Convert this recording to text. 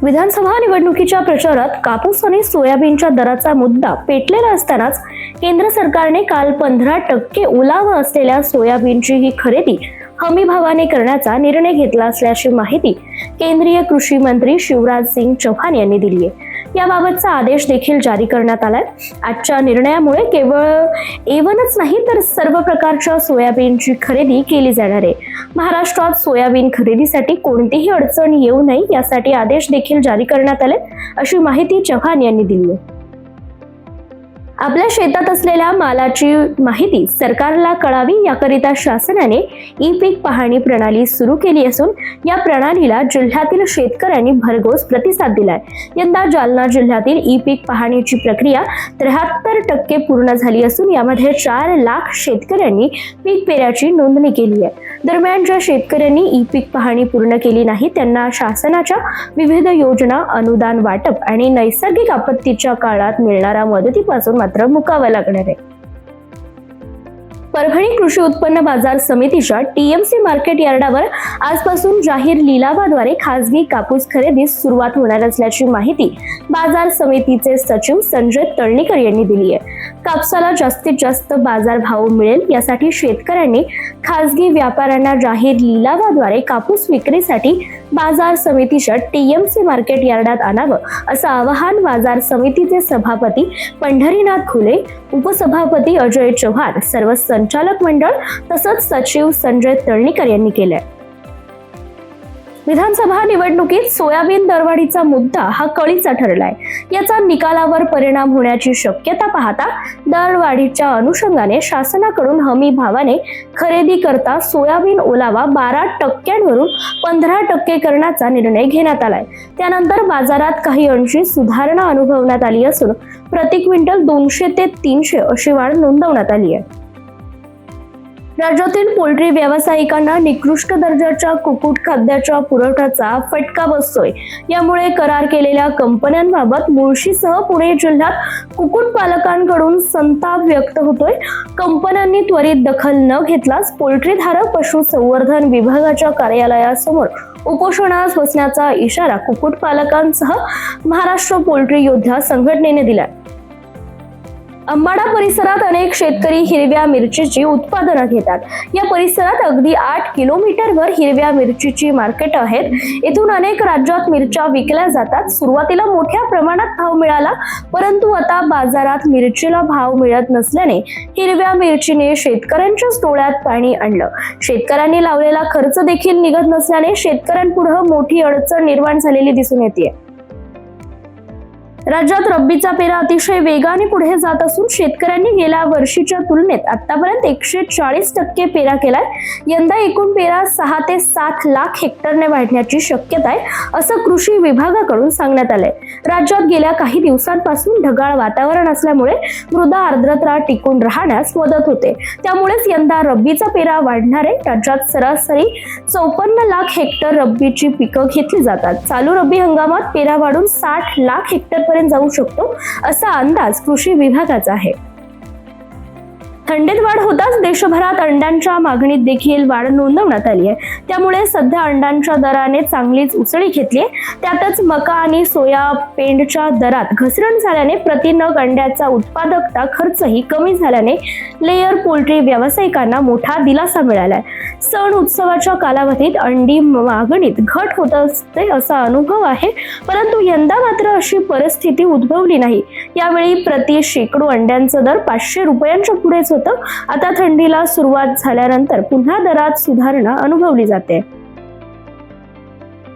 विधानसभा निवडणुकीच्या प्रचारात कापूस आणि सोयाबीनच्या दराचा मुद्दा पेटलेला असतानाच केंद्र सरकारने काल 15% ओलावा असलेल्या सोयाबीनची ही खरेदी हमी भावाने करण्याचा निर्णय घेतला असल्याची माहिती केंद्रीय कृषी मंत्री शिवराज सिंग चौहान यांनी दिली आहे। याबाबतचा आदेश देखील जारी करण्यात आलाय। आजच्या निर्णयामुळे केवळ एवनच नाही तर सर्व प्रकारच्या सोयाबीनची खरेदी केली जाणार आहे। महाराष्ट्रात सोयाबीन खरेदीसाठी कोणतीही अडचण येऊ नये यासाठी आदेश देखील जारी करण्यात आले, अशी माहिती चौहान यांनी दिली आहे। आपल्या शेतात असलेल्या मालाची माहिती सरकारला कळावी याकरिता शासनाने ई पीक पाहणी प्रणाली सुरू केली असून या प्रणालीला जिल्ह्यातील शेतकऱ्यांनी भरघोस प्रतिसाद दिलाय। यंदा जालना जिल्ह्यातील ई पीक पाहणीची प्रक्रिया 73% पूर्ण झाली असून यामध्ये 4 लाख शेतकऱ्यांनी पीक पेऱ्याची नोंदणी केली आहे। दरम्यान ज्या शेतकऱ्यांनी ई पीक पाहणी पूर्ण केली नाही त्यांना शासनाच्या विविध योजना, अनुदान वाटप आणि नैसर्गिक आपत्तीच्या काळात मिळणाऱ्या मदतीपासून मात्र मुकावं लागणार आहे। परभणी कृषी उत्पन्न बाजार समितीच्या टीएमसी मार्केट यार्डावर आजपासून जाहीर लिलावाद्वारे खासगी कापूस खरेदीस सुरुवात होणार असल्याची माहिती बाजार समितीचे सचिव संजय तळणीकर यांनी दिली आहे। कापसाला जास्तीत जास्त बाजारभाव मिळेल यासाठी शेतकऱ्यांनी खासगी व्यापाऱ्यांना जाहीर लिलावाद्वारे कापूस विक्रीसाठी बाजार समितीच्या टीएमसी मार्केट यार्डात आणावं असं आवाहन बाजार समितीचे सभापती पंढरीनाथ खुले, उपसभापती अजय चव्हाण, सर्व संचालक मंडळ तसंच सचिव संजय तळणीकर यांनी केलंय। विधानसभा निवडणुकीत सोयाबीन दरवाढीचा मुद्दा हा कळीचा ठरलाय। याचा निकालावर परिणाम होण्याची शक्यता पाहता दरवाढीच्या अनुषंगाने शासनाकडून हमी भावाने खरेदी करता सोयाबीन ओलावा 12% वरून 15% करण्याचा निर्णय घेण्यात आलाय। त्यानंतर बाजारात काही अंशी सुधारणा अनुभवण्यात आली असून प्रति क्विंटल 200 ते 300 अशी वाढ नोंदवण्यात आली आहे। राज्यातील पोल्ट्री व्यावसायिकांना निकृष्ट दर्जाच्या कुक्कुट खाद्याच्या पुरवठ्याचा फटका बसतोय। यामुळे करार केलेल्या कंपन्यांबाबत मुळशीसह पुणे जिल्ह्यात कुक्कुट पालकांकडून संताप व्यक्त होतोय। कंपन्यांनी त्वरित दखल न घेतल्यास पोल्ट्रीधारक पशुसंवर्धन विभागाच्या कार्यालयासमोर उपोषणास बसण्याचा इशारा कुक्कुट पालकांसह महाराष्ट्र पोल्ट्री योद्धा संघटनेने दिलाय। अंबाडा परिसरात अनेक शेतकरी हिरव्या मिरचीची उत्पादनं घेतात। या परिसरात अगदी 8 किलोमीटरवर हिरव्या मिरचीची मार्केट आहेत। येथून अनेक राज्यात मिरच्या विकल्या जातात। सुरुवातीला मोठ्या प्रमाणात भाव मिळाला, परंतु आता बाजारात मिरचीला भाव मिळत नसल्याने हिरव्या मिरचीने शेतकऱ्यांच्या डोळ्यात पाणी आणलं। शेतकऱ्यांनी लावलेला खर्च देखील निघत नसल्याने शेतकऱ्यांपुढे मोठी अडचण निर्माण झालेली दिसून येते। राज्यात रब्बीचा पेरा अतिशय वेगाने पुढे जात असून शेतकऱ्यांनी गेल्या वर्षीच्या तुलनेत आतापर्यंत 140% पेरा केलाय। यंदा एकूण पेरा 6 ते 7 लाख हेक्टरने वाढण्याची शक्यता आहे, असं कृषी विभागाकडून सांगण्यात आलंय। राज्यात गेल्या काही दिवसांपासून ढगाळ वातावरण असल्यामुळे मृदा आर्द्रता टिकून राहण्यास मदत होते। त्यामुळेच यंदा रब्बीचा पेरा वाढणार आहे। राज्यात सरासरी 54 लाख हेक्टर रब्बीची पिकं घेतली जातात। चालू रब्बी हंगामात पेरा वाढून 60 लाख हेक्टर जाऊ शकतो असा अंदाज कृषी विभागाचा आहे। थंडीत वाढ होताच देशभरात अंड्यांच्या मागणीत देखील वाढ नोंदवण्यात आली आहे। त्यामुळे सध्या अंड्यांच्या दराने चांगलीच उसळी घेतली आहे। त्यातच मका आणि सोया पेंडच्या दरात घसरण झाल्याने प्रति नग अंड्याचा उत्पादकता खर्चही कमी झाल्याने लेयर पोल्ट्री व्यावसायिकांना मोठा दिलासा मिळालाय। सण उत्सवाच्या कालावधीत अंडी मागणीत घट होत असते असा अनुभव आहे, परंतु यंदा मात्र अशी परिस्थिती उद्भवली नाही। यावेळी प्रति शेकडो अंड्यांचा दर 500 रुपयांच्या पुढेच होतं। आता थंडीला सुरुवात झाल्यानंतर पुन्हा दरात सुधारणा अनुभवली जाते।